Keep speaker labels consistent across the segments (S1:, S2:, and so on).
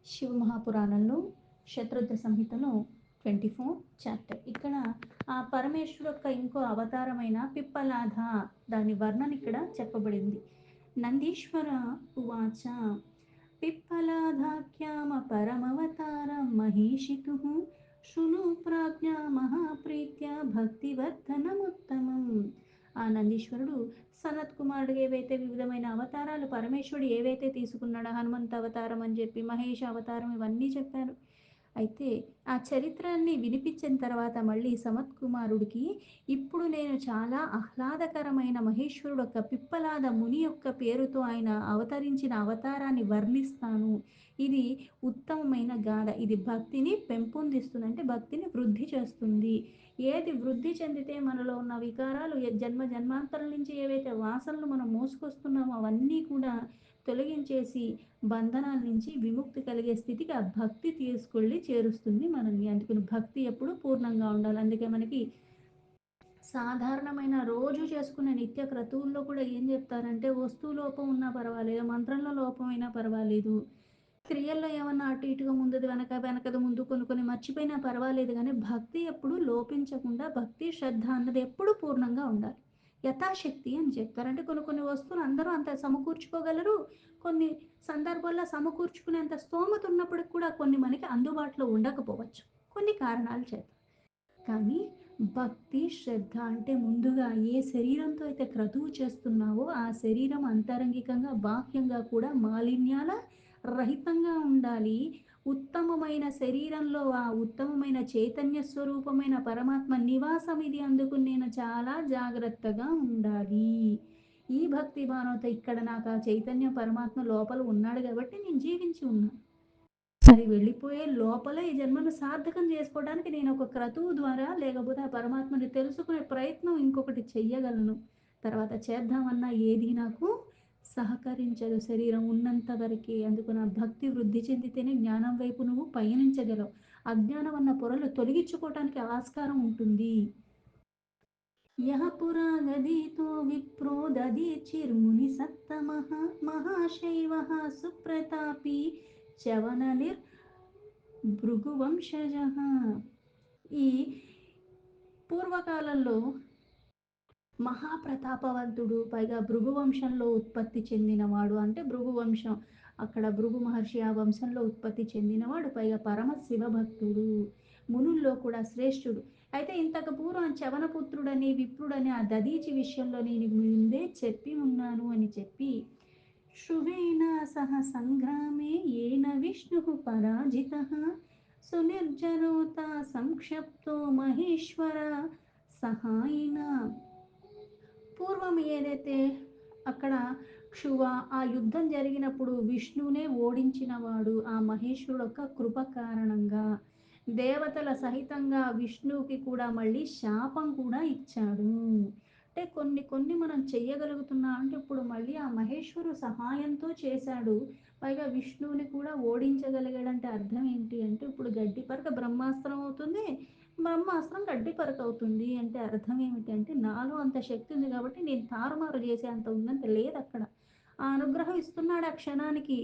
S1: శివ మహాపురాణంలో శత్రుఘ్న సంహితలో 24 చాప్టర్. ఇక్కడ ఆ పరమేశ్వరు యొక్క ఇంకో అవతారమైన పిప్పలాధ దాని వర్ణన ఇక్కడ చెప్పబడింది. నందీశ్వర ఉవాచ పిప్పలాధాఖ్యామ పరమవతారం మహేషితు శృణు ప్రాజ్ఞా మహాప్రీత్య భక్తివర్ధనముత్తమం. ఆ నందీశ్వరుడు సనత్ కుమారుడు ఏవైతే వివిధమైన అవతారాలు పరమేశ్వరుడు ఏవైతే తీసుకున్నాడో, హనుమంత అవతారం అని చెప్పి మహేష అవతారం ఇవన్నీ చెప్పారు. అయితే ఆ చరిత్రని వినిపించిన తర్వాత మళ్ళీ సమత్ కుమారుడికి ఇప్పుడు నేను చాలా ఆహ్లాదకరమైన మహేశ్వరుడు యొక్క పిప్పలాద ముని యొక్క పేరుతో ఆయన అవతరించిన అవతారాన్ని వర్ణిస్తాను. ఇది ఉత్తమమైన గాథ. ఇది భక్తిని పెంపొందిస్తుంది, అంటే భక్తిని వృద్ధి చేస్తుంది. ఏది వృద్ధి చెందితే మనలో ఉన్న వికారాలు జన్మ జన్మాంతరం నుంచి ఏవైతే వాసనలు మనం మోసుకొస్తున్నామో అవన్నీ కూడా తొలగించేసి బంధనాల నుంచి విముక్తి కలిగే స్థితికి ఆ భక్తి తీసుకెళ్ళి చేరుస్తుంది మనల్ని. అందుకని భక్తి ఎప్పుడు పూర్ణంగా ఉండాలి. అందుకే మనకి సాధారణమైన రోజు చేసుకునే నిత్య క్రతువుల్లో కూడా ఏం చెప్తారంటే, వస్తువు లోపం ఉన్నా పర్వాలేదు, మంత్రంలో లోపమైనా పర్వాలేదు, క్రియల్లో ఏమన్నా అటు ఇటుగా ముందుది వెనకది ముందు కొన్ని మర్చిపోయినా పర్వాలేదు, కానీ భక్తి ఎప్పుడు లోపించకుండా, భక్తి శ్రద్ధ అన్నది ఎప్పుడు పూర్ణంగా ఉండాలి. యథాశక్తి అని చెప్తారు. అంటే కొన్ని వస్తువులు అందరూ అంత సమకూర్చుకోగలరు. కొన్ని సందర్భాల్లో సమకూర్చుకునేంత స్తోమత ఉన్నప్పటికి కూడా కొన్ని మనకి అందుబాటులో ఉండకపోవచ్చు, కొన్ని కారణాల చేత. కానీ భక్తి శ్రద్ధ అంటే ముందుగా ఏ శరీరంతో అయితే క్రతువు చేస్తున్నావో ఆ శరీరం అంతరంగికంగా బాహ్యంగా కూడా మాలిన్యాల రహితంగా ఉండాలి. ఉత్తమమైన శరీరంలో ఆ ఉత్తమమైన చైతన్య స్వరూపమైన పరమాత్మ నివాసం ఇది. అందుకు నేను చాలా జాగ్రత్తగా ఉండాలి. ఈ భక్తి భావనతో ఇక్కడ నాకు ఆ చైతన్య పరమాత్మ లోపల ఉన్నాడు కాబట్టి నేను జీవించి ఉన్నాను. అది వెళ్ళిపోయే లోపలే ఈ జన్మను సార్థకం చేసుకోవడానికి నేను ఒక క్రతువు ద్వారా లేకపోతే ఆ పరమాత్మని తెలుసుకునే ప్రయత్నం ఇంకొకటి చెయ్యగలను. తర్వాత చేద్దామన్నా ఏది నాకు సహకరించదు, శరీరం ఉన్నంత వరకే. అందుకు నా భక్తి వృద్ధి చెందితేనే జ్ఞానం వైపు నువ్వు పయనించగలవు. అజ్ఞానం అన్న పొరలు తొలగించుకోవటానికి ఆస్కారం ఉంటుంది. యః పురా గదీతో విప్రో దదీచిర్ముని సత్తమః మహాశైవః సుప్రతాపి చవననిర్ భృగువంశజః. ఈ పూర్వకాలంలో మహాప్రతాపవంతుడు, పైగా భృగువంశంలో ఉత్పత్తి చెందినవాడు. అంటే భృగువంశం, అక్కడ భృగు మహర్షి ఆ వంశంలో ఉత్పత్తి చెందినవాడు, పైగా పరమ శివభక్తుడు, మునుల్లో కూడా శ్రేష్ఠుడు. అయితే ఇంతకు పూర్వం చవనపుత్రుడని విప్రుడని ఆ దదీచి విషయంలో నేను ముందే చెప్పి ఉన్నాను అని చెప్పి, శుభేన సహ సంగ్రామే ఏన విష్ణు పరాజిత సునిర్జరోత సంక్షప్తో మహేశ్వర సహాయిన. పూర్వం ఏదైతే అక్కడ క్షువ ఆ యుద్ధం జరిగినప్పుడు విష్ణువునే ఓడించినవాడు ఆ మహేశ్వరుడు యొక్క కృప కారణంగా దేవతల సహితంగా విష్ణువుకి కూడా మళ్ళీ శాపం కూడా ఇచ్చాడు. అంటే కొన్ని మనం చెయ్యగలుగుతున్నా అంటే ఇప్పుడు మళ్ళీ ఆ మహేశ్వరు సహాయంతో చేశాడు. పైగా విష్ణువుని కూడా ఓడించగలిగాడంటే అర్థం ఏంటి అంటే, ఇప్పుడు గడ్డి పరక బ్రహ్మాస్త్రం అవుతుంది, బ్రహ్మాస్త్రం గడ్డి పరక అవుతుంది. అంటే అర్థం ఏమిటంటే, నాలో అంత శక్తి ఉంది కాబట్టి నేను తారుమారు చేసే అంత ఉందంత లేదు అక్కడ. ఆ అనుగ్రహం ఇస్తున్నాడు ఆ క్షణానికి,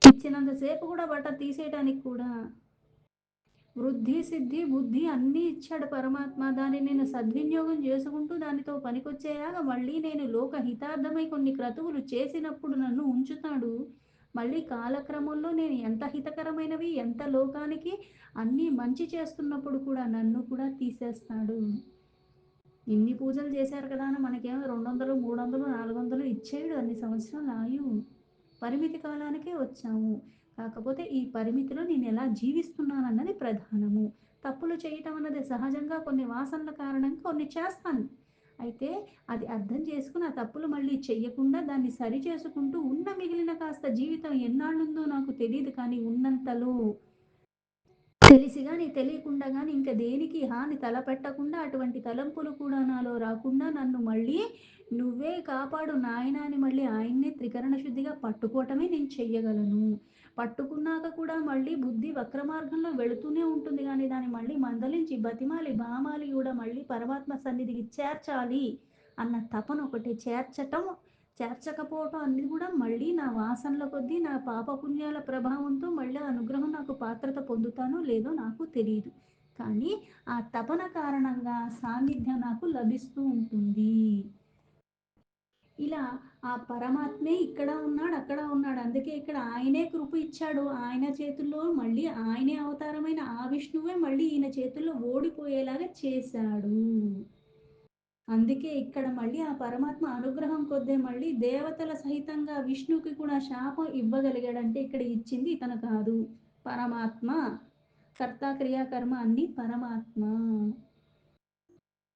S1: ఇచ్చినంతసేపు కూడా బట్ట తీసేయడానికి కూడా. వృద్ధి సిద్ధి బుద్ధి అన్నీ ఇచ్చాడు పరమాత్మ. దాన్ని నేను సద్వినియోగం చేసుకుంటూ దానితో పనికొచ్చేలాగా మళ్ళీ నేను లోక హితార్థమై కొన్ని క్రతువులు చేసినప్పుడు నన్ను ఉంచుతాడు. మళ్ళీ కాలక్రమంలో నేను ఎంత హితకరమైనవి ఎంత లోకానికి అన్నీ మంచి చేస్తున్నప్పుడు కూడా నన్ను కూడా తీసేస్తాడు. ఇన్ని పూజలు చేశారు కదా అని మనకేమో 200 300 400 ఇచ్చేయడు. అన్ని సంవత్సరాలు ఆయువు, పరిమితి కాలానికే వచ్చాము. కాకపోతే ఈ పరిమితిలో నేను ఎలా జీవిస్తున్నాను అన్నది ప్రధానము. తప్పులు చేయటం అన్నది సహజంగా, కొన్ని వాసనల కారణంగా కొన్ని చేస్తాను. అయితే అది అర్థం చేసుకుని ఆ తప్పులు మళ్ళీ చెయ్యకుండా దాన్ని సరి చేసుకుంటూ ఉన్న మిగిలిన కాస్త జీవితం ఎన్నాళ్ళుందో నాకు తెలియదు, కానీ ఉన్నంతలో తెలిసి కానీ తెలియకుండా కానీ ఇంకా దేనికి హాని తలపెట్టకుండా, అటువంటి తలంపులు కూడా నాలో రాకుండా నన్ను మళ్ళీ నువ్వే కాపాడు నాయనా అని మళ్ళీ ఆయన్నే త్రికరణ శుద్ధిగా పట్టుకోవటమే నేను చెయ్యగలను. పట్టుకున్నాక కూడా మళ్ళీ బుద్ధి వక్ర మార్గంలో వెళుతూనే ఉంటుంది, కానీ దాన్ని మళ్ళీ మందలించి బతిమాలి బామాలి కూడా మళ్ళీ పరమాత్మ సన్నిధికి చేర్చాలి అన్న తపన ఒకటి, చేర్చటం చేర్చకపోవటం అన్నీ కూడా మళ్ళీ నా వాసనల కొద్దీ, నా పాపపుణ్యాల ప్రభావంతో మళ్ళీ ఆ అనుగ్రహం నాకు పాత్రత పొందుతానో లేదో నాకు తెలీదు. కానీ ఆ తపన కారణంగా సాన్నిధ్యం నాకు లభిస్తూ ఉంటుంది. ఇలా ఆ పరమాత్మే ఇక్కడ ఉన్నాడు, అక్కడ ఉన్నాడు. అందుకే ఇక్కడ ఆయనే కృప ఇచ్చాడు. ఆయన చేతుల్లో మళ్ళీ ఆయనే అవతారమైన ఆ విష్ణువే మళ్ళీ ఈయన చేతుల్లో ఓడిపోయేలాగా చేశాడు. అందుకే ఇక్కడ మళ్ళీ ఆ పరమాత్మ అనుగ్రహం కొద్దే మళ్ళీ దేవతల సహితంగా విష్ణుకి కూడా శాపం ఇవ్వగలిగాడంటే ఇక్కడ ఇచ్చింది ఇతను కాదు. పరమాత్మ. కర్త, క్రియ, కర్మ అన్నీ పరమాత్మ.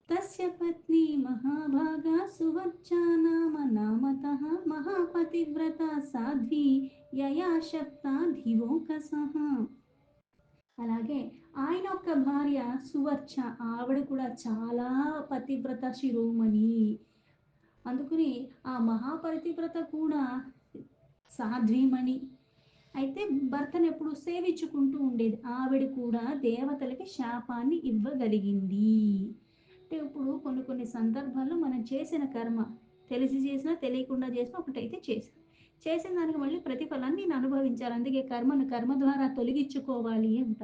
S1: तस्य पत्नी महाभागा सुवच्चा नाम नामतः महापतिव्रता साध्वी యయా శక్తా ధివోకసః. అలాగే ఆయన యొక్క భార్య సువర్చ, ఆవిడ కూడా చాలా పతివ్రత శిరోమణి. అందుకని ఆ మహాపతివ్రత కూడా సాధ్వీమణి. అయితే భర్తను ఎప్పుడు సేవించుకుంటూ ఉండేది. ఆవిడ కూడా దేవతలకి శాపాన్ని ఇవ్వగలిగింది. అంటే ఇప్పుడు కొన్ని కొన్ని సందర్భాల్లో మనం చేసిన కర్మ తెలిసి చేసినా తెలియకుండా చేసినా ఒకటైతే చేసాం. చేసిన దానికి మళ్ళీ ప్రతిఫలాన్ని నేను అనుభవించాలి. అందుకే కర్మను కర్మ ద్వారా తొలగించుకోవాలి అంట.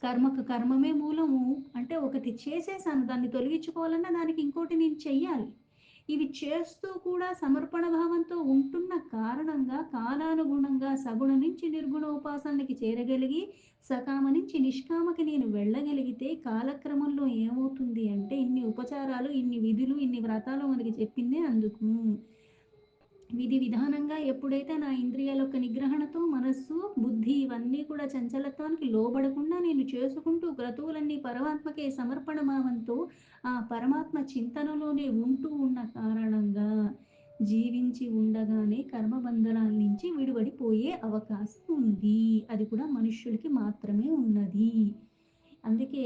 S1: కర్మకు కర్మమే మూలము. అంటే ఒకటి చేసేసాను, దాన్ని తొలగించుకోవాలన్నా దానికి ఇంకోటి నేను చెయ్యాలి. ఇవి చేస్తూ కూడా సమర్పణ భావంతో ఉంటున్న కారణంగా కాలానుగుణంగా సగుణ నుంచి నిర్గుణ ఉపాసనకి చేరగలిగి సకామ నుంచి నిష్కామకి నేను వెళ్ళగలిగితే కాలక్రమంలో ఏమవుతుంది అంటే ఇన్ని ఉపచారాలు, ఇన్ని విధులు, ఇన్ని వ్రతాలు మనకి చెప్పిందే అందుకు. విధి విధానంగా ఎప్పుడైతే నా ఇంద్రియాల యొక్క నిగ్రహణతో మనస్సు, బుద్ధి ఇవన్నీ కూడా చంచలత్వానికి లోబడకుండా నేను చేసుకుంటూ క్రతువులన్నీ పరమాత్మకే సమర్పణ భావంతో ఆ పరమాత్మ చింతనలోనే ఉంటూ ఉన్న కారణంగా జీవించి ఉండగానే కర్మబంధనాల నుంచి విడిపడిపోయే అవకాశం ఉంది. అది కూడా మనుష్యులకి మాత్రమే ఉన్నది. అందుకే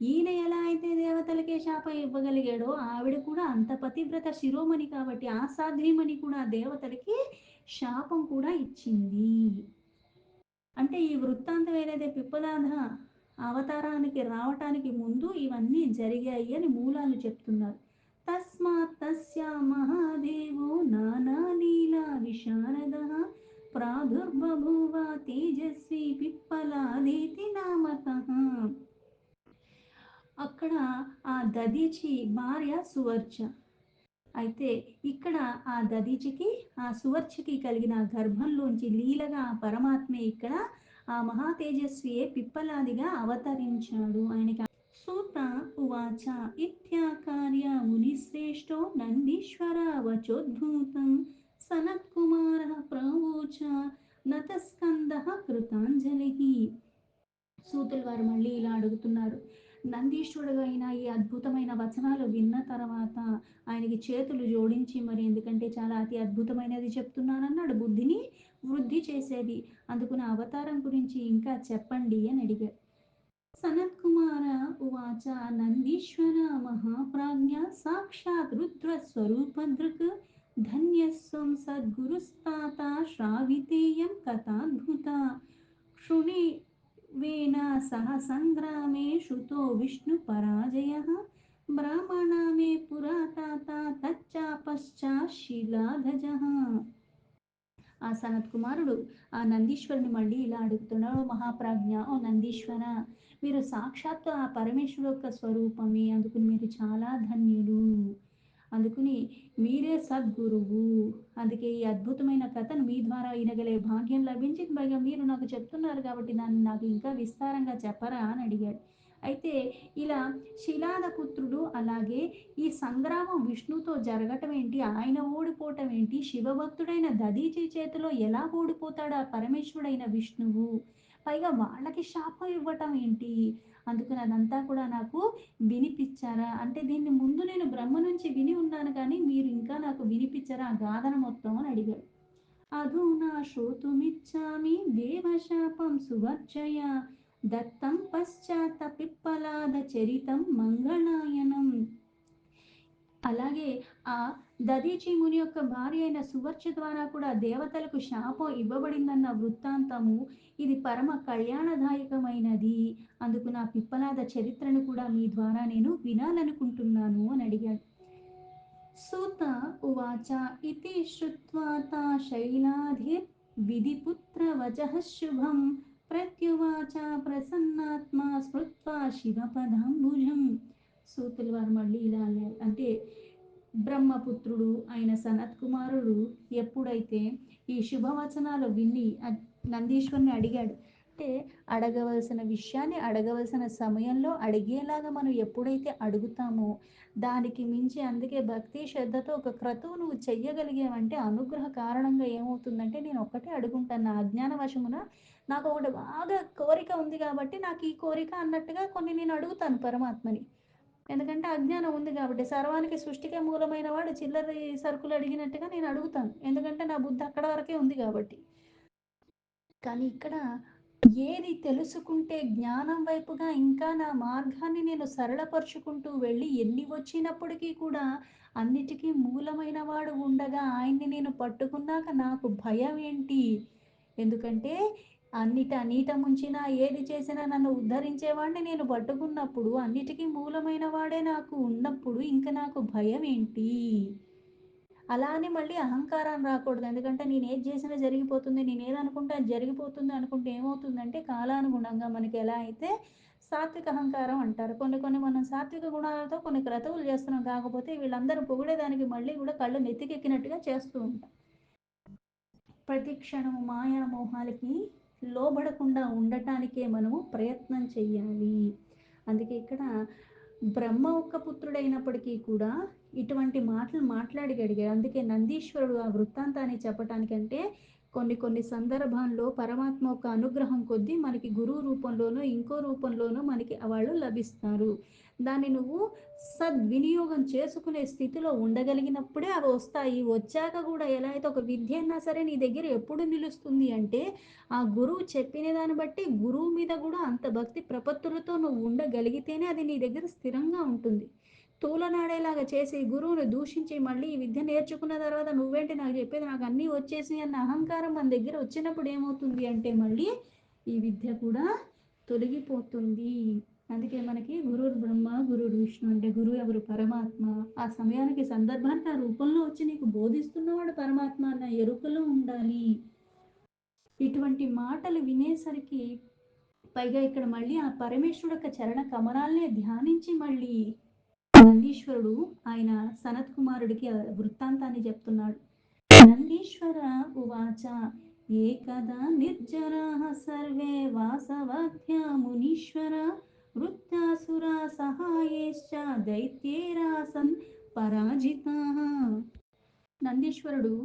S1: ఈయన ఎలా అయితే దేవతలకే శాపం ఇవ్వగలిగాడో ఆవిడ కూడా అంత పతివ్రత శిరోమణి కాబట్టి ఆ సాధ్వీమణి కూడా దేవతలకి శాపం కూడా ఇచ్చింది. అంటే ఈ వృత్తాంతం ఏదైతే పిప్పలాద అవతారానికి రావటానికి ముందు ఇవన్నీ జరిగాయి అని మూలాలు చెప్తున్నారు. తస్మాత్ తస్య మహాదేవో నానాలీలా విశారదః ప్రాదుర్బభూవ తేజస్వి పిప్పలాదేతి నామతః. అక్కడ ఆ దదీచి భార్య సువర్చ. అయితే ఇక్కడ ఆ దదీచికి ఆ సువర్చకి కలిగిన గర్భంలోంచి లీలగా ఆ పరమాత్మే ఇక్కడ ఆ మహా తేజస్వియే పిప్పలాదిగా అవతరించాడు. ఆయనకి సూత ఉవాచ ఇత్యాకార్య మునిశ్రేష్టో నందీశ్వర వచోద్భూతం సనత్కుమార ప్రవోచ నతస్కంద కృతాంజలి. సూతుల వారు మళ్ళీ ఇలా అడుగుతున్నారు. నందీశ్వరుడు అయిన ఈ అద్భుతమైన వచనాలు విన్న తర్వాత ఆయనకి చేతులు జోడించి, మరి ఎందుకంటే చాలా అతి అద్భుతమైనది చెప్తున్నానన్నాడు, బుద్ధిని వృద్ధి చేసేది. అందుకున్న అవతారం గురించి ఇంకా చెప్పండి అని అడిగారు. సనత్కుమార ఉవాచ నందీశ్వర మహాప్రాజ్ఞ సాక్షాత్ రుద్రస్వరూపదృక్ ధన్యస్వం సద్గురుస్తాత శ్రావితేయం కథాద్భుత శృణి వేన సహ సంగ్రామే श्रुतो विष्णुपराजयः ब्राह्मणा मे पुराताता तच्चापశ్చాశిలాధజः. ఆ సనత్ కుమారుడు ఆ నందీశ్వరుని మళ్ళీ ఇలా అడుగుతున్నాడు. మహాప్రాజ్ఞ, ఓ నందీశ్వర, మీరు సాక్షాత్తు ఆ పరమేశ్వరు యొక్క స్వరూపమే, అందుకు మీరు చాలా ధన్యులు. అందుకుని మీరే సద్గురువు. అందుకే ఈ అద్భుతమైన కథను మీ ద్వారా వినగలే భాగ్యం లభించింది. పైగా మీరు నాకు చెప్తున్నారు కాబట్టి దాన్ని నాకు ఇంకా విస్తారంగా చెప్పరా అని అడిగాడు. అయితే ఇలా శిలాద పుత్రుడు, అలాగే ఈ సంగ్రామం విష్ణుతో జరగటం ఏంటి, ఆయన ఓడిపోవటం ఏంటి, శివభక్తుడైన దధీచి చేతిలో ఎలా ఓడిపోతాడు ఆ పరమేశ్వరుడైన విష్ణువు, పైగా వాళ్ళకి శాపం ఇవ్వటం ఏంటి, అందుకని అదంతా కూడా నాకు వినిపించారా అంటే దీన్ని ముందు నేను బ్రహ్మ నుంచి విని ఉన్నాను కానీ మీరు ఇంకా నాకు వినిపించారా ఆ గాథన మొత్తం అని అడిగాడు. అధునా శ్రోతుమిచ్చామి దేవశాపం సువర్చయ దత్తం పశ్చాత్త పిప్పలాద చరితం మంగళాయనం. అలాగే ఆ దదీచి ముని యొక్క భార్య అయిన సువర్చ ద్వారా కూడా దేవతలకు శాపం ఇవ్వబడిందన్న వృత్తాంతము ఇది పరమ కళ్యాణదాయకమైనది. అందుకు నా పిప్పలాద చరిత్రను కూడా మీ ద్వారా నేను వినాలనుకుంటున్నాను అని అడిగాడు. सूत उवाच इति श्रुत्वा ता शैलाधिर्विधिपुत्रवचः शुभं प्रत्युवाच प्रसन्नात्मा स्मृत्वा శివపదాంబుజం. సూతుల వారు మళ్ళీ ఇలా అన్నారు. అంటే బ్రహ్మపుత్రుడు అయిన సనత్ కుమారుడు ఎప్పుడైతే ఈ శుభవచనాలు విని నందీశ్వరుని అడిగాడు, అంటే అడగవలసిన విషయాన్ని అడగవలసిన సమయంలో అడిగేలాగా మనం ఎప్పుడైతే అడుగుతామో దానికి మించి, అందుకే భక్తి శ్రద్ధతో ఒక క్రతువు నువ్వు చెయ్యగలిగావంటే అనుగ్రహ కారణంగా ఏమవుతుందంటే, నేను ఒక్కటే అడుగుంటాను నా అజ్ఞాన వశమున, నాకు ఒకటి బాగా కోరిక ఉంది కాబట్టి నాకు ఈ కోరిక అన్నట్టుగా కొన్ని నేను అడుగుతాను పరమాత్మని. ఎందుకంటే అజ్ఞానం ఉంది కాబట్టి, సర్వానికి సృష్టికే మూలమైన వాడు చిల్లర సరుకులు అడిగినట్టుగా నేను అడుగుతాను, ఎందుకంటే నా బుద్ధి అక్కడ వరకే ఉంది కాబట్టి. కానీ ఇక్కడ ఏది తెలుసుకుంటే జ్ఞానం వైపుగా ఇంకా నా మార్గాన్ని నేను సరళపరుచుకుంటూ వెళ్ళి ఎన్ని వచ్చినప్పటికీ కూడా అన్నిటికీ మూలమైన వాడు ఉండగా ఆయన్ని నేను పట్టుకున్నాక నాకు భయం ఏంటి? ఎందుకంటే నీట ముంచినా ఏది చేసినా నన్ను ఉద్ధరించేవాడిని నేను పట్టుకున్నప్పుడు, అన్నిటికీ మూలమైన వాడే నాకు ఉన్నప్పుడు ఇంకా నాకు భయం ఏంటి? అలా అని మళ్ళీ అహంకారం రాకూడదు. ఎందుకంటే నేను ఏది చేసినా జరిగిపోతుంది, నేను ఏదనుకుంటే అది జరిగిపోతుంది అనుకుంటే ఏమవుతుందంటే, కాలానుగుణంగా మనకి ఎలా అయితే సాత్విక అహంకారం అంటారు. కొన్ని కొన్ని మనం సాత్విక గుణాలతో కొన్ని క్రతువులు చేస్తున్నాం. కాకపోతే వీళ్ళందరూ పొగిడేదానికి మళ్ళీ కూడా కళ్ళు నెత్తికెక్కినట్టుగా చేస్తూ ఉంటాం. ప్రతి క్షణం మాయా మోహాలకి లోబడకుండా ఉండటానికే మనము ప్రయత్నం చెయ్యాలి. అందుకే ఇక్కడ బ్రహ్మ ఒక్క పుత్రుడైనప్పటికీ కూడా ఇటువంటి మాటలు మాట్లాడగలిగాడు. అందుకే నందీశ్వరుడు ఆ వృత్తాంతాన్ని చెప్పటానికంటే కొన్ని కొన్ని సందర్భాల్లో పరమాత్మ ఒక అనుగ్రహం కొద్దీ మనకి గురువు రూపంలోనో ఇంకో రూపంలోనో మనకి వాళ్ళు లభిస్తారు. దాన్ని నువ్వు సద్వినియోగం చేసుకునే స్థితిలో ఉండగలిగినప్పుడే అవి వస్తాయి. వచ్చాక కూడా ఎలా అయితే ఒక విద్య అన్నా సరే నీ దగ్గర ఎప్పుడు నిలుస్తుంది అంటే, ఆ గురువు చెప్పిన దాన్ని బట్టి గురువు మీద కూడా అంత భక్తి ప్రపత్తులతో నువ్వు ఉండగలిగితేనే అది నీ దగ్గర స్థిరంగా ఉంటుంది. తూలనాడేలాగా చేసి గురువుని దూషించి మళ్ళీ ఈ విద్య నేర్చుకున్న తర్వాత నువ్వేంటి నాకు చెప్పేది, నాకు అన్నీ వచ్చేసి అన్న అహంకారం మన దగ్గర వచ్చినప్పుడు ఏమవుతుంది అంటే మళ్ళీ ఈ విద్య కూడా తొలగిపోతుంది. అందుకే మనకి గురువు బ్రహ్మ గురువు విష్ణు, అంటే గురువు ఎవరు? పరమాత్మ. ఆ సమయానికి సందర్భానికి ఆ రూపంలో వచ్చి నీకు బోధిస్తున్నవాడు పరమాత్మ అన్న ఎరుకలో ఉండాలి. ఇటువంటి మాటలు వినేసరికి పైగా ఇక్కడ మళ్ళీ ఆ పరమేశ్వరుడు యొక్క చరణ కమలాల్నే ధ్యానించి మళ్ళీ నందీశ్వరుడు ఆయన సనత్ కుమారుడికి వృత్తాంతాన్ని చెప్తున్నాడు. నందీశ్వర ఉవాచ ఏకదా నిర్జరాః సర్వే వాసవాఖ్యా మునీశ్వర వృత్తాసురా సహాయేశ్చ దైత్యేరాసన్ పరాజితాః. నందీశ్వరుడు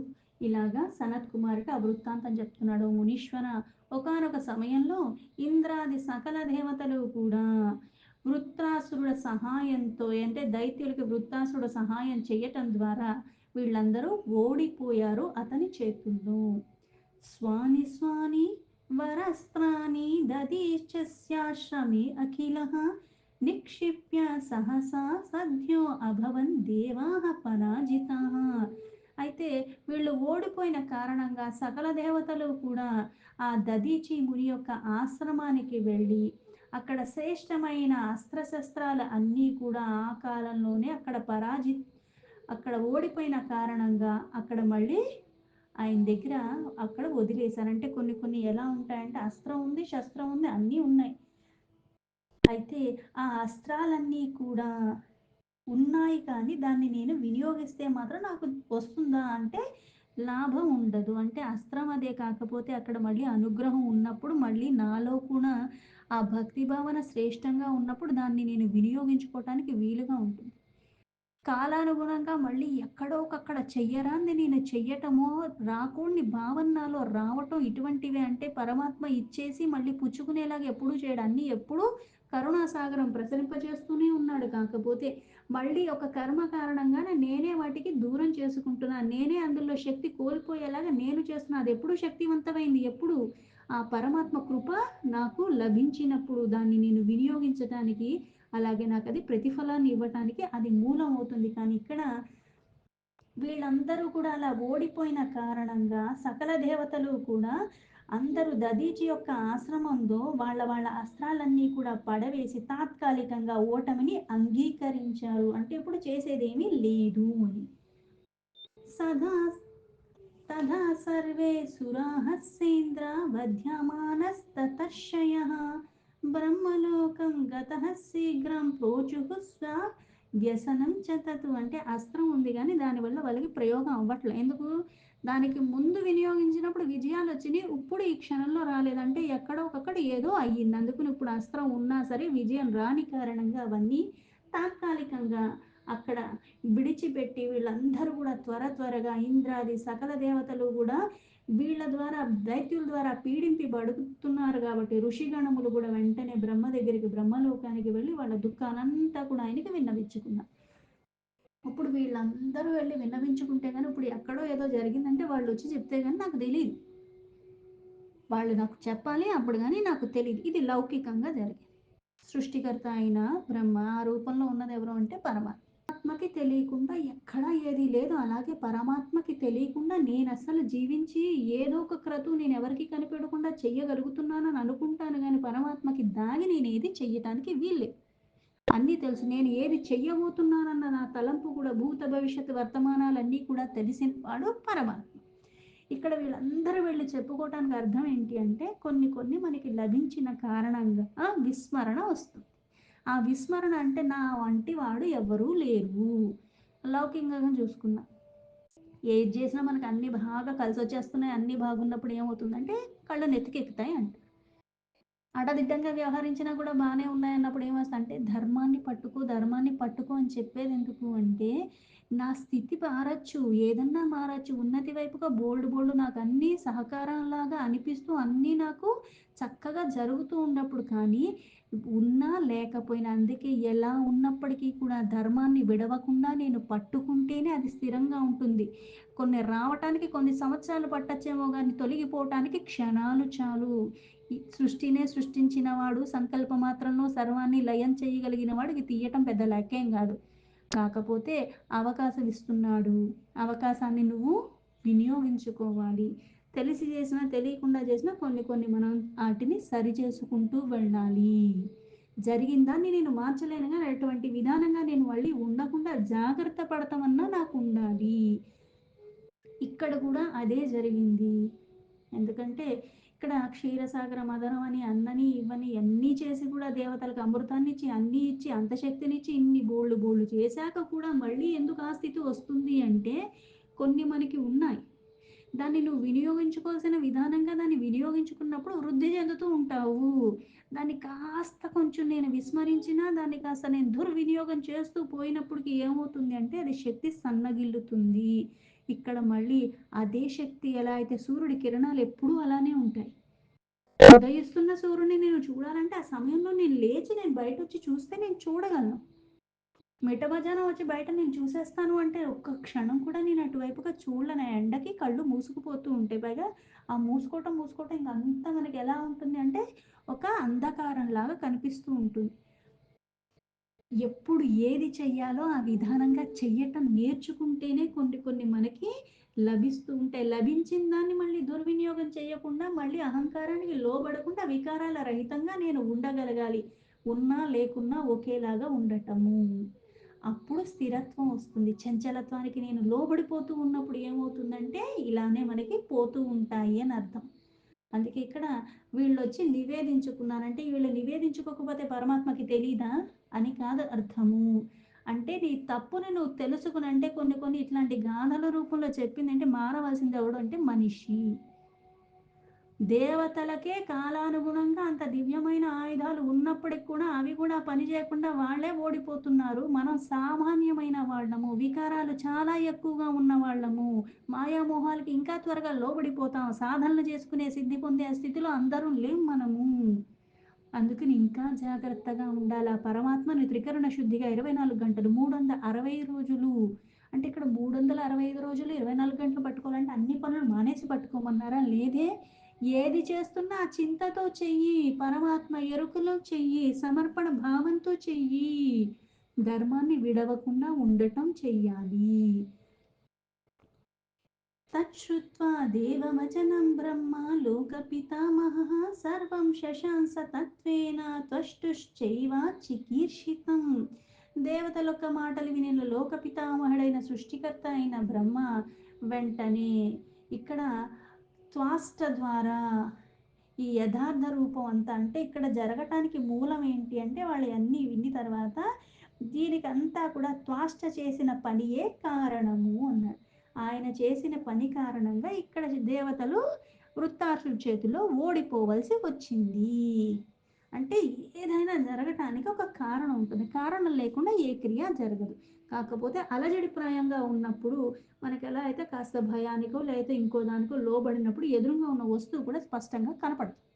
S1: ఇలాగా సనత్ కుమారుడికి ఆ వృత్తాంతం చెప్తున్నాడు. మునీశ్వర, ఒకానొక సమయంలో ఇంద్రాది సకల దేవతలు కూడా వృత్తాసురుల సహాయంతో, అంటే దైత్యులకి వృత్తాసురుడు సహాయం చేయటం ద్వారా వీళ్ళందరూ ఓడిపోయారు అతని చేతుల్లో. స్వాని స్వాని వరస్త్రాని దదీర్చస్యాశ్రమే అఖిలః నిక్షిప్య సహసా సద్యో అభవన్ దేవాః పరాజితాః. అయితే వీళ్ళు ఓడిపోయిన కారణంగా సకల దేవతలు కూడా ఆ దదీచి ముని యొక్క ఆశ్రమానికి వెళ్ళి అక్కడ శ్రేష్టమైన అస్త్రశస్త్రాలు అన్నీ కూడా ఆ కాలంలోనే అక్కడ ఓడిపోయిన కారణంగా అక్కడ మళ్ళీ ఆయన దగ్గర అక్కడ వదిలేశారు. అంటే కొన్ని కొన్ని ఎలా ఉంటాయంటే, అస్త్రం ఉంది, శస్త్రం ఉంది, అన్నీ ఉన్నాయి. అయితే ఆ అస్త్రాలన్నీ కూడా ఉన్నాయి కానీ దాన్ని నేను వినియోగిస్తే మాత్రం నాకు వస్తుందా అంటే లాభం ఉండదు. అంటే అస్త్రం అదే కాకపోతే అక్కడ మళ్ళీ అనుగ్రహం ఉన్నప్పుడు మళ్ళీ నాలో కూడా ఆ భక్తి భావన శ్రేష్టంగా ఉన్నప్పుడు దాన్ని నేను వినియోగించుకోవటానికి వీలుగా ఉంటుంది. కాలానుగుణంగా మళ్ళీ ఎక్కడో ఒకక్కడ చెయ్యరాంది నేను చెయ్యటమో, రాకూడని భావన నాలో రావటం, ఇటువంటివి అంటే పరమాత్మ ఇచ్చేసి మళ్ళీ పుచ్చుకునేలాగా ఎప్పుడూ చేయడు. అన్నీ ఎప్పుడూ కరుణాసాగరం ప్రసరింపజేస్తూనే ఉన్నాడు. కాకపోతే మళ్ళీ ఒక కర్మ కారణంగానే నేనే వాటికి దూరం చేసుకుంటున్నాను. నేనే అందులో శక్తి కోల్పోయేలాగా నేను చేస్తున్నా. అది ఎప్పుడు శక్తివంతమైంది? ఎప్పుడు ఆ పరమాత్మ కృప నాకు లభించినప్పుడు దాన్ని నేను వినియోగించటానికి, అలాగే నాకు అది ప్రతిఫలాన్ని ఇవ్వటానికి అది మూలం అవుతుంది. కానీ ఇక్కడ వీళ్ళందరూ కూడా అలా ఓడిపోయిన కారణంగా సకల దేవతలు కూడా అందరూ దదీచి యొక్క ఆశ్రమంలో వాళ్ళ వాళ్ళ అస్త్రాలన్నీ కూడా పడవేసి తాత్కాలికంగా ఓటమిని అంగీకరించారు. అంటే ఇప్పుడు చేసేదేమీ లేదు అని. సదా తదా సర్వే సురాः సేంద్రా వధ్యమానస్తతర్షయः బ్రహ్మలోకం గతః శీఘ్రం ప్రోచుః స్వా వ్యసనం చ తతు. అంటే అస్త్రం ఉంది కానీ దానివల్ల వాళ్ళకి ప్రయోగం అవ్వట్లేదు. ఎందుకు? దానికి ముందు వినియోగించినప్పుడు విజయాలు వచ్చినాయి, ఇప్పుడు ఈ క్షణంలో రాలేదంటే ఎక్కడో ఒకక్కడ ఏదో అయ్యింది. అందుకని ఇప్పుడు అస్త్రం ఉన్నా సరే విజయం రాని కారణంగా అవన్నీ తాత్కాలికంగా అక్కడ విడిచిపెట్టి వీళ్ళందరూ కూడా త్వరగా ఇంద్రాది సకల దేవతలు కూడా వీళ్ళ ద్వారా దైత్యుల ద్వారా పీడింపి బడుకుతున్నారు కాబట్టి ఋషిగణములు కూడా వెంటనే బ్రహ్మ దగ్గరికి బ్రహ్మలోకానికి వెళ్ళి వాళ్ళ దుఃఖానంతా కూడా ఆయనకి విన్నవించుకున్నారు. ఇప్పుడు వీళ్ళందరూ వెళ్ళి విన్నవించుకుంటే కానీ ఇప్పుడు ఎక్కడో ఏదో జరిగిందంటే వాళ్ళు వచ్చి చెప్తే కానీ నాకు తెలియదు, వాళ్ళు నాకు చెప్పాలి అప్పుడు కానీ నాకు తెలియదు. ఇది లౌకికంగా జరిగింది. సృష్టికర్త అయిన బ్రహ్మ ఆ రూపంలో ఉన్నది ఎవరు అంటే పరమాత్మ. పరమాత్మకి తెలియకుండా ఎక్కడా ఏది లేదు. అలాగే పరమాత్మకి తెలియకుండా నేను అసలు జీవించి ఏదో ఒక క్రతువు నేను ఎవరికి కనిపెడకుండా చెయ్యగలుగుతున్నానని అనుకుంటాను కానీ పరమాత్మకి దాగి నేను ఏది చెయ్యటానికి వీల్లేదు. అన్నీ తెలుసు. నేను ఏది చెయ్యబోతున్నానన్న నా తలంపు కూడా భూత భవిష్యత్ వర్తమానాలన్నీ కూడా తెలిసిన వాడు పరమాత్మ. ఇక్కడ వీళ్ళందరూ వెళ్ళి చెప్పుకోవటానికి అర్థం ఏంటి అంటే కొన్ని మనకి లభించిన కారణంగా విస్మరణ వస్తుంది. ఆ విస్మరణ అంటే నా వంటి వాడు ఎవరూ లేరు. లౌకికంగా చూసుకున్నా ఏది చేసినా మనకు అన్ని బాగా కలిసి వచ్చేస్తున్నాయి, అన్ని బాగున్నప్పుడు ఏమవుతుందంటే కళ్ళు నెత్తికెక్కుతాయి అంట. అడదిడ్డంగా వ్యవహరించినా కూడా బాగానే ఉన్నాయన్నప్పుడు ఏమొస్తుంది అంటే ధర్మాన్ని పట్టుకో అని చెప్పేది ఎందుకు అంటే నా స్థితి మారచ్చు, ఏదన్నా మారచ్చు, ఉన్నతి వైపుగా బోల్డ్ నాకు అన్నీ సహకారంలాగా అనిపిస్తూ అన్నీ నాకు చక్కగా జరుగుతూ ఉన్నప్పుడు కానీ ఉన్నా లేకపోయినా అందుకే ఎలా ఉన్నప్పటికీ కూడా ధర్మాన్ని విడవకుండా నేను పట్టుకుంటేనే అది స్థిరంగా ఉంటుంది. కొన్ని రావటానికి కొన్ని సంవత్సరాలు పట్టచ్చేమో కానీ తొలగిపోవటానికి క్షణాలు చాలు. ఈ సృష్టినే సృష్టించిన వాడు సంకల్ప మాత్రంలో సర్వాన్ని లయం చేయగలిగిన వాడికి తీయటం పెద్ద లెక్కేం కాదు. కాకపోతే అవకాశం ఇస్తున్నాడు, అవకాశాన్ని నువ్వు వినియోగించుకోవాలి. తెలిసి చేసినా తెలియకుండా చేసినా కొన్ని మనం వాటిని సరి చేసుకుంటూ వెళ్ళాలి. జరిగిన దాన్ని నేను మార్చలేను కానీ అటువంటి విధానంగా నేను మళ్ళీ ఉండకుండా జాగ్రత్త పడతామన్నా నాకు ఉండాలి. ఇక్కడ కూడా అదే జరిగింది. ఎందుకంటే ఇక్కడ క్షీరసాగర మదనం అని అన్నని ఇవ్వని అన్నీ చేసి కూడా దేవతలకు అమృతాన్ని ఇచ్చి అన్నీ ఇచ్చి అంత శక్తినిచ్చి ఇన్ని బోళ్ళు చేశాక కూడా మళ్ళీ ఎందుకు ఆ స్థితి వస్తుంది అంటే కొన్ని మనకి ఉన్నాయి. దాన్ని నువ్వు వినియోగించుకోవాల్సిన విధానంగా దాన్ని వినియోగించుకున్నప్పుడు వృద్ధి చెందుతూ ఉంటావు. దాన్ని కాస్త కొంచెం నేను విస్మరించినా దాన్ని కాస్త నేను దుర్వినియోగం చేస్తూ పోయినప్పటికి ఏమవుతుంది అంటే అది శక్తి సన్నగిల్లుతుంది. ఇక్కడ మళ్ళీ అదే శక్తి ఎలా అయితే సూర్యుడి కిరణాలు ఎప్పుడూ అలానే ఉంటాయి. ఉదయిస్తున్న సూర్యుడిని నేను చూడాలంటే ఆ సమయంలో నేను లేచి నేను బయట వచ్చి చూస్తే నేను చూడగలను. మిట్ట మధ్యాహ్నం వచ్చి బయట నేను చూసేస్తాను అంటే ఒక్క క్షణం కూడా నేను అటువైపుగా చూడలేను. ఎండకి కళ్ళు మూసుకుపోతూ ఉంటాయి. పైగా ఆ మూసుకోవటం ఇంక అంతా మనకి ఎలా ఉంటుంది అంటే ఒక అంధకారం లాగా కనిపిస్తూ ఉంటుంది. ఎప్పుడు ఏది చెయ్యాలో ఆ విధానంగా చెయ్యటం నేర్చుకుంటేనే కొన్ని మనకి లభిస్తూ ఉంటాయి. లభించిన దాన్ని మళ్ళీ దుర్వినియోగం చేయకుండా మళ్ళీ అహంకారానికి లోబడకుండా వికారాల రహితంగా నేను ఉండగలగాలి. ఉన్నా లేకున్నా ఒకేలాగా ఉండటము. అప్పుడు స్థిరత్వం వస్తుంది. చంచలత్వానికి నేను లోబడిపోతూ ఉన్నప్పుడు ఏమవుతుందంటే ఇలానే మనకి పోతూ ఉంటాయి అని అర్థం. అందుకే ఇక్కడ వీళ్ళొచ్చి నివేదించుకున్నారంటే వీళ్ళు నివేదించుకోకపోతే పరమాత్మకి తెలీదా అని కాదు అర్థము. అంటే నీ తప్పుని నువ్వు తెలుసుకుని అంటే కొన్ని ఇట్లాంటి గాథల రూపంలో చెప్పిందంటే మారవలసింది ఎవడు అంటే మనిషి. దేవతలకే కాలానుగుణంగా అంత దివ్యమైన ఆయుధాలు ఉన్నప్పటికి కూడా అవి కూడా పని చేయకుండా వాళ్ళే ఓడిపోతున్నారు. మనం సామాన్యమైన వాళ్ళము, వికారాలు చాలా ఎక్కువగా ఉన్న వాళ్ళము, మాయామోహాలకి ఇంకా త్వరగా లోబడిపోతాం. సాధనలు చేసుకునే సిద్ధి పొందే స్థితిలో అందరూ లేం మనము. అందుకని ఇంకా జాగ్రత్తగా ఉండాలి. ఆ పరమాత్మని త్రికరణ శుద్ధిగా 24 గంటలు 360 రోజులు అంటే ఇక్కడ 365 రోజులు 24 గంటలు పట్టుకోవాలంటే అన్ని పనులు మానేసి పట్టుకోమన్నారా? లేదే. ఏది చేస్తున్నా ఆ చింతతో చెయ్యి, పరమాత్మ ఎరుకలో చెయ్యి, సమర్పణ భావంతో చెయ్యి, ధర్మాన్ని విడవకుండా ఉండటం చెయ్యాలి. తచ్చుత్వా దేవవచనం బ్రహ్మ లోకపితామహः సర్వం శశాంస తత్వేన త్వష్టుశ్చైవ చికీర్షితం. దేవతలొక్క మాటలు వినిన లోకపితామహుడైన సృష్టికర్త అయిన బ్రహ్మ వెంటనే ఇక్కడ త్వాష్ట ద్వారా ఈ యథార్థ రూపం అంతా అంటే ఇక్కడ జరగటానికి మూలం ఏంటి అంటే వాళ్ళు అన్నీ విన్న తర్వాత దీనికి అంతా కూడా త్వాష్ట చేసిన పనియే కారణము అన్నాడు. ఆయన చేసిన పని కారణంగా ఇక్కడ దేవతలు వృత్తాసుడి చేతిలో ఓడిపోవలసి వచ్చింది. అంటే ఏదైనా జరగటానికి ఒక కారణం ఉంటుంది, కారణం లేకుండా ఏ క్రియ జరగదు. కాకపోతే అలజడిప్రాయంగా ఉన్నప్పుడు మనకి ఎలా అయితే కాస్త భయానికో లేకపోతే ఇంకో దానికో లోబడినప్పుడు ఎదురుగా ఉన్న వస్తువు కూడా స్పష్టంగా కనపడుతుంది.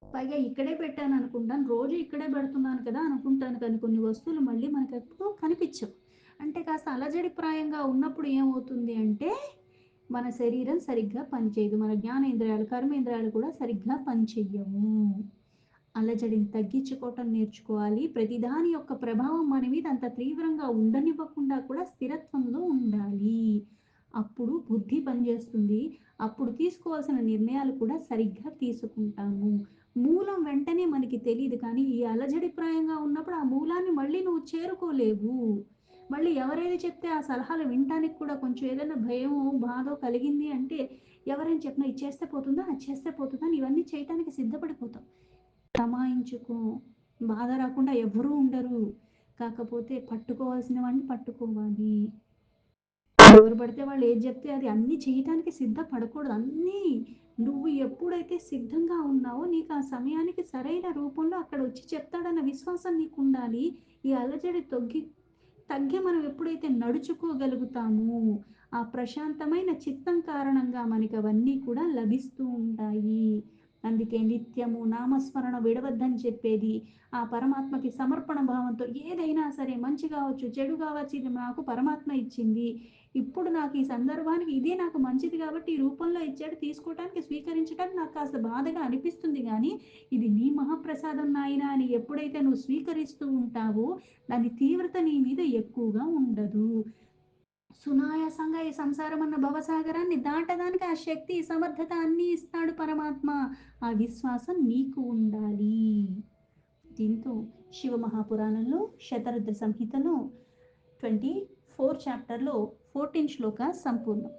S1: పైగా ఇక్కడే పెట్టాను అనుకుంటాను, రోజు ఇక్కడే పెడుతున్నాను కదా అనుకుంటాను, కానీ కొన్ని వస్తువులు మళ్ళీ మనకు ఎప్పుడు కనిపించవు. అంటే కాస్త అలజడిప్రాయంగా ఉన్నప్పుడు ఏమవుతుంది అంటే మన శరీరం సరిగ్గా పనిచేయదు, మన జ్ఞానేంద్రియాలు కర్మేంద్రియాలు కూడా సరిగ్గా పనిచేయవు. అలజడిని తగ్గించుకోవటం నేర్చుకోవాలి. ప్రతిదాని యొక్క ప్రభావం మన మీద అంత తీవ్రంగా ఉండనివ్వకుండా కూడా స్థిరత్వంలో ఉండాలి. అప్పుడు బుద్ధి పనిచేస్తుంది, అప్పుడు తీసుకోవాల్సిన నిర్ణయాలు కూడా సరిగ్గా తీసుకుంటాము. మూలం వెంటనే మనకి తెలియదు, కానీ ఈ అలజడిప్రాయంగా ఉన్నప్పుడు ఆ మూలాన్ని మళ్ళీ నువ్వు చేరుకోలేవు. మళ్ళీ ఎవరైనా చెప్తే ఆ సలహాలు వినటానికి కూడా కొంచెం ఏదైనా భయమో బాధో కలిగింది అంటే ఎవరైనా చెప్పినా ఇది చేస్తే పోతుందా అది చేస్తే పోతుందా అని ఇవన్నీ చేయటానికి సిద్ధపడిపోతాం. తమాయించుకో, బాధ రాకుండా ఎవరూ ఉండరు. కాకపోతే పట్టుకోవాల్సిన వాడిని పట్టుకోవాలి. ఎవరు పడితే వాళ్ళు ఏది చెప్తే అది అన్నీ చేయటానికి సిద్ధపడకూడదు. అన్నీ నువ్వు ఎప్పుడైతే సిద్ధంగా ఉన్నావో నీకు ఆ సమయానికి సరైన రూపంలో అక్కడ వచ్చి చెప్తాడన్న విశ్వాసం నీకు ఉండాలి. ఈ అలజడి తగ్గి మనం ఎప్పుడైతే నడుచుకోగలుగుతామో ఆ ప్రశాంతమైన చిత్తం కారణంగా మనకి అవన్నీ కూడా లభిస్తూ ఉంటాయి. అందుకే నిత్యము నామస్మరణ విడవద్దని చెప్పేది. ఆ పరమాత్మకి సమర్పణ భావంతో ఏదైనా సరే, మంచి కావచ్చు చెడు కావచ్చు, ఇది నాకు పరమాత్మ ఇచ్చింది, ఇప్పుడు నాకు ఈ సందర్భానికి ఇదే నాకు మంచిది కాబట్టి ఈ రూపంలో ఇచ్చాడు, తీసుకోవటానికి స్వీకరించడానికి నాకు కాస్త బాధగా అనిపిస్తుంది, కానీ ఇది నీ మహాప్రసాదం నాయన అని ఎప్పుడైతే నువ్వు స్వీకరిస్తూ ఉంటావో దాని తీవ్రత నీ మీద ఎక్కువగా ఉండదు. సునాయాసంగా ఈ సంసారం అన్న భవసాగరాన్ని దాటడానికి ఆ శక్తి సమర్థత అన్నీ ఇస్తాడు పరమాత్మ. ఆ విశ్వాసం నీకు ఉండాలి. దీంతో శివ మహాపురాణంలో శతరుద్ర సంహితలో 24 చాప్టర్లో 14 శ్లోక సంపూర్ణం.